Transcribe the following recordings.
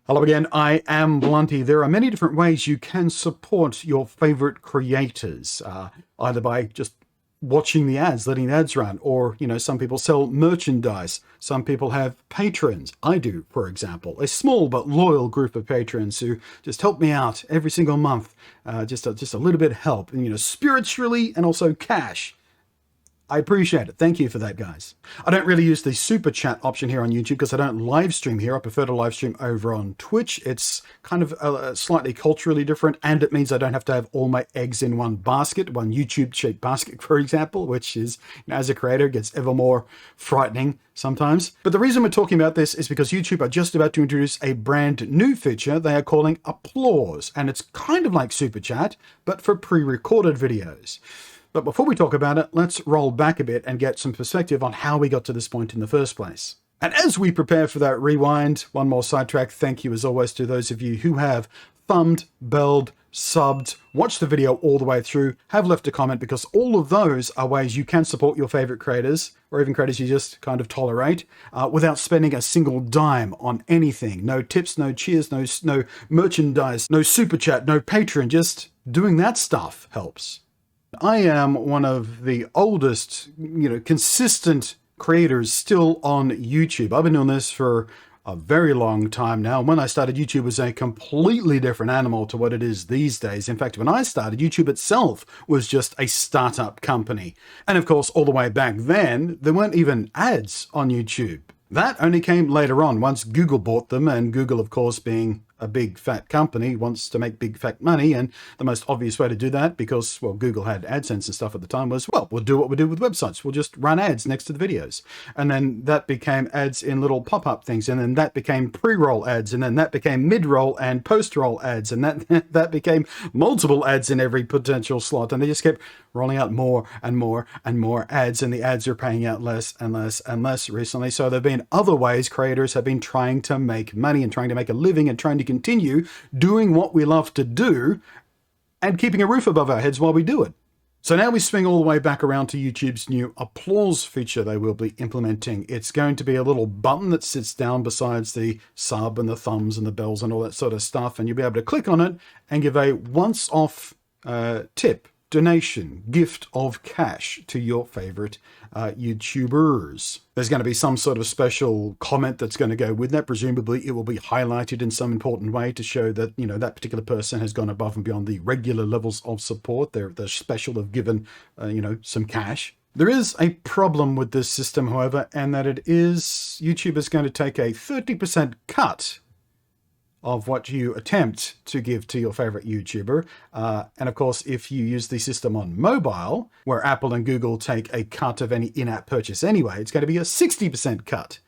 Hello again, I am Blunty. There are many different ways you can support your favorite creators, either by just watching the ads, letting the ads run, or, some people sell merchandise. Some people have patrons. I do, for example, a small but loyal group of patrons who just help me out every single month. Just a little bit of help, and, spiritually and also cash. I appreciate it. Thank you for that, guys. I don't really use the super chat option here on YouTube because I don't live stream here. I prefer to live stream over on Twitch. It's kind of slightly culturally different, and it means I don't have to have all my eggs in one basket, one YouTube-shaped basket, for example, which is, as a creator, gets ever more frightening sometimes. But the reason we're talking about this is because YouTube are just about to introduce a brand new feature they are calling Applause, and it's kind of like super chat, but for pre-recorded videos. But before we talk about it, let's roll back a bit and get some perspective on how we got to this point in the first place. And as we prepare for that rewind, one more sidetrack, thank you as always to those of you who have thumbed, belled, subbed, watched the video all the way through, have left a comment, because all of those are ways you can support your favorite creators, or even creators you just kind of tolerate, without spending a single dime on anything. No tips, no cheers, no merchandise, no super chat, no Patreon. Just doing that stuff helps. I am one of the oldest, consistent creators still on YouTube. I've been doing this for a very long time now. When I started, YouTube was a completely different animal to what it is these days. In fact, when I started, YouTube itself was just a startup company. And of course, all the way back then, there weren't even ads on YouTube. That only came later on, once Google bought them, and Google, of course, being a big fat company, wants to make big fat money, and the most obvious way to do that, because, well, Google had AdSense and stuff at the time, was, well, we'll do what we do with websites. We'll just run ads next to the videos. And then that became ads in little pop-up things, and then that became pre-roll ads, and then that became mid-roll and post-roll ads, and that became multiple ads in every potential slot, and they just kept rolling out more and more and more ads, and the ads are paying out less and less and less recently. So there have been other ways creators have been trying to make money and trying to make a living and trying to continue doing what we love to do and keeping a roof above our heads while we do it. So now we swing all the way back around to YouTube's new Applause feature they will be implementing. It's going to be a little button that sits down besides the sub and the thumbs and the bells and all that sort of stuff, and you'll be able to click on it and give a once-off tip, donation, gift of cash to your favorite YouTubers. There's going to be some sort of special comment that's going to go with that. Presumably it will be highlighted in some important way to show that, that particular person has gone above and beyond the regular levels of support. They're special, have given, some cash. There is a problem with this system, however, and that it is YouTube is going to take a 30% cut of what you attempt to give to your favorite YouTuber. And of course, if you use the system on mobile, where Apple and Google take a cut of any in-app purchase anyway, it's going to be a 60% cut.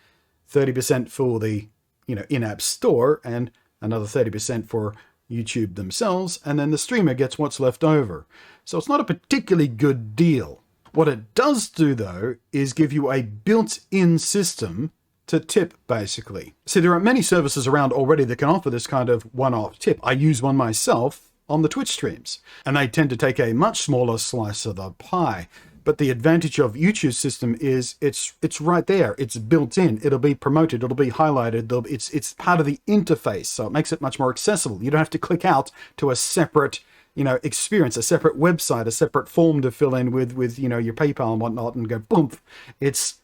30% for the, in-app store, and another 30% for YouTube themselves, and then the streamer gets what's left over. So it's not a particularly good deal. What it does do, though, is give you a built-in system to tip, basically. See, there are many services around already that can offer this kind of one-off tip. I use one myself on the Twitch streams, and they tend to take a much smaller slice of the pie. But the advantage of YouTube's system is it's right there. It's built in. It'll be promoted. It'll be highlighted. It's part of the interface, so it makes it much more accessible. You don't have to click out to a separate experience, a separate website, a separate form to fill in with your PayPal and whatnot, and go boom. It's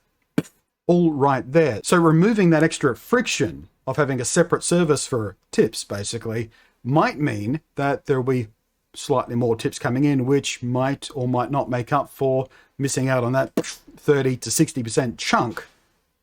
all right there. So removing that extra friction of having a separate service for tips, basically, might mean that there will be slightly more tips coming in, which might or might not make up for missing out on that 30 to 60% chunk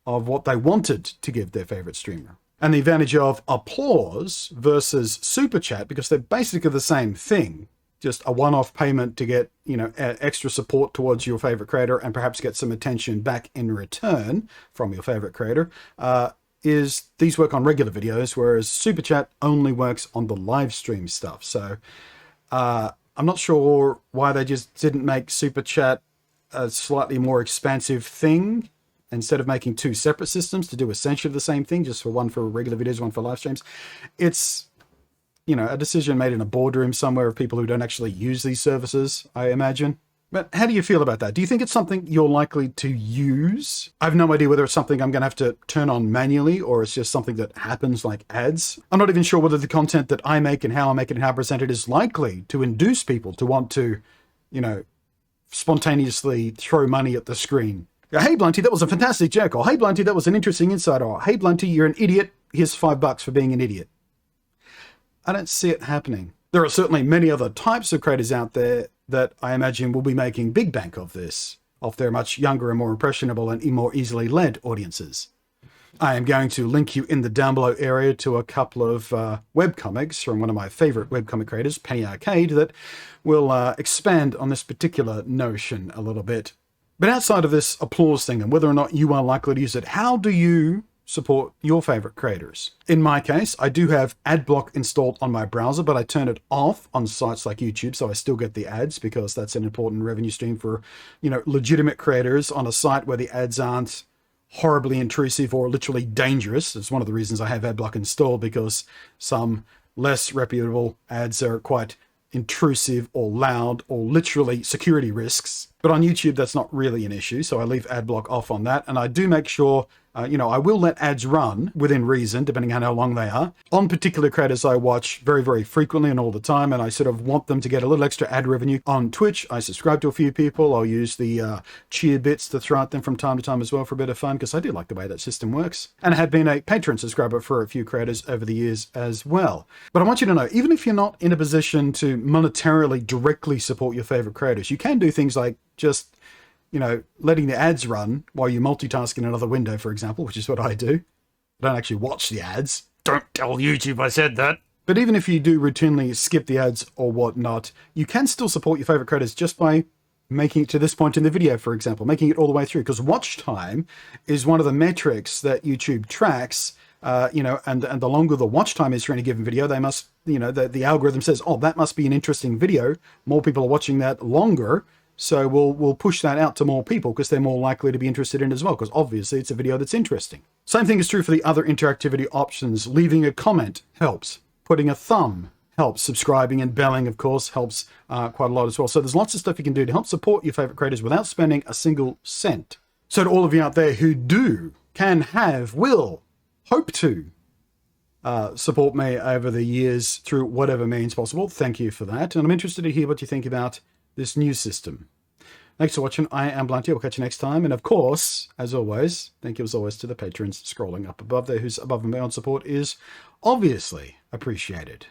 of what they wanted to give their favorite streamer. And the advantage of Applause versus Super Chat, because they're basically the same thing, just a one-off payment to get, extra support towards your favorite creator and perhaps get some attention back in return from your favorite creator, is these work on regular videos, whereas Super Chat only works on the live stream stuff. So I'm not sure why they just didn't make Super Chat a slightly more expansive thing instead of making two separate systems to do essentially the same thing, just for one for regular videos, one for live streams. It's a decision made in a boardroom somewhere of people who don't actually use these services, I imagine. But how do you feel about that? Do you think it's something you're likely to use? I have no idea whether it's something I'm going to have to turn on manually or it's just something that happens like ads. I'm not even sure whether the content that I make and how I make it and how I present it is likely to induce people to want to, spontaneously throw money at the screen. Hey, Blunty, that was a fantastic joke. Or, hey, Blunty, that was an interesting insight. Or, hey, Blunty, you're an idiot. Here's $5 for being an idiot. I don't see it happening. There are certainly many other types of creators out there that I imagine will be making big bank of this, of their much younger and more impressionable and more easily led audiences. I am going to link you in the down below area to a couple of webcomics from one of my favorite webcomic creators, Penny Arcade, that will expand on this particular notion a little bit. But outside of this applause thing and whether or not you are likely to use it, how do you support your favorite creators? In my case, I do have AdBlock installed on my browser, but I turn it off on sites like YouTube, so I still get the ads because that's an important revenue stream for, legitimate creators on a site where the ads aren't horribly intrusive or literally dangerous. It's one of the reasons I have AdBlock installed, because some less reputable ads are quite intrusive or loud or literally security risks. But on YouTube, that's not really an issue, so I leave AdBlock off on that, and I do make sure I will let ads run within reason, depending on how long they are, on particular creators I watch very, very frequently and all the time, and I sort of want them to get a little extra ad revenue. On Twitch, I subscribe to a few people. I'll use the cheer bits to throw at them from time to time as well for a bit of fun, because I do like the way that system works. And I have been a Patreon subscriber for a few creators over the years as well. But I want you to know, even if you're not in a position to monetarily directly support your favorite creators, you can do things like just letting the ads run while you multitask in another window, for example, which is what I do. I don't actually watch the ads. Don't tell YouTube I said that. But even if you do routinely skip the ads or whatnot, you can still support your favorite creators just by making it to this point in the video, for example, making it all the way through, because watch time is one of the metrics that YouTube tracks. And the longer the watch time is for any given video, they must, the algorithm says, oh, that must be an interesting video. More people are watching that longer. So we'll push that out to more people because they're more likely to be interested in it as well, because obviously it's a video that's interesting. Same thing is true for the other interactivity options. Leaving a comment helps. Putting a thumb helps. Subscribing and belling, of course, helps quite a lot as well. So there's lots of stuff you can do to help support your favorite creators without spending a single cent. So to all of you out there who do, can have, will, hope to support me over the years through whatever means possible, thank you for that. And I'm interested to hear what you think about this new system. Thanks for watching. I am Blunty. We'll catch you next time. And of course, as always, thank you as always to the patrons scrolling up above there, whose above and beyond support is obviously appreciated.